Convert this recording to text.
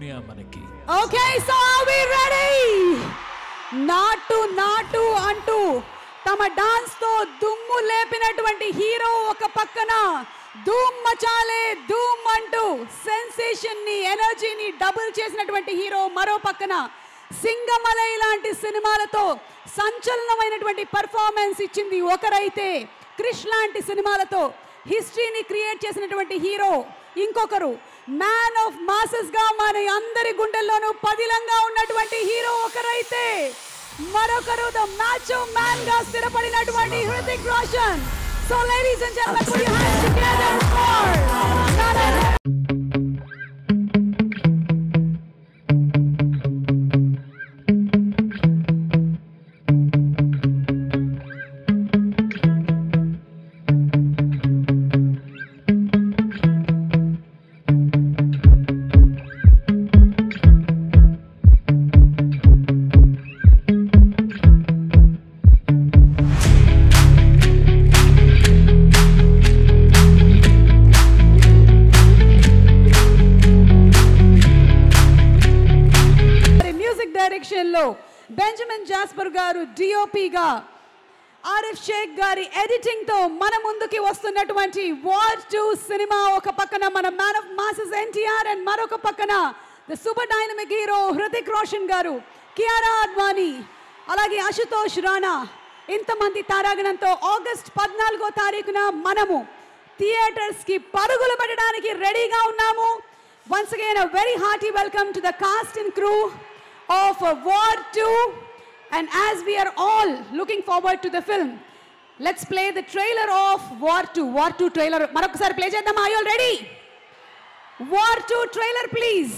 దునియా మనకి. Okay, so are we ready? నాటు అంటూ తమ డాన్స్ తో దుమ్ము లేపినటువంటి హీరో ఒక పక్కన, ధూమ్ మచాలే ధూమ్ అంటూ సెన్సేషన్ ని, ఎనర్జీని డబుల్ చేసినటువంటి హీరో మరో పక్కన, సింగమలై లాంటి సినిమాలతో సంచలనమైనటువంటి పర్ఫార్మెన్స్ ఇచ్చింది ఒకరైతే, క్రిష్ లాంటి సినిమాలతో హిస్టరీని క్రియేట్ చేసినటువంటి హీరో ఇంకొకరు, మ్యాన్ ఆఫ్ మాసెస్ గా మన అందరి గుండెల్లోనూ పదిలంగా ఉన్నటువంటి హీరో ఒకరైతే, మరొకరు ద మాచో మ్యాన్ గా స్థిరపడినటువంటి Hrithik Roshan. So ladies and gentlemen, put your hands together for లో బెంజమిన్ జాస్పర్ గారు డిఓపిగా, ఆరిఫ్ షేక్ గారి ఎడిటింగ్ తో మన ముందుకి వస్తున్నటువంటి వార్ 2 సినిమా. ఒక పక్కన మన man of masses NTR and మరొక పక్కన the super dynamic hero Hrithik Roshan గారు, కియారా అద్వానీ, అలాగే అశుతోష్ రాణా, ఇంతమంది తారాగణంతో ఆగస్ట్ 14వ తారీఖున మనము థియేటర్స్ కి పరుగులు పెట్టడానికి రెడీగా ఉన్నాము. Once again a very hearty welcome to the cast and crew of War 2, and as we are all looking forward to the film, let's play the trailer of War 2. War 2 trailer marokasari play cheddam. Are you all ready? War 2 trailer please.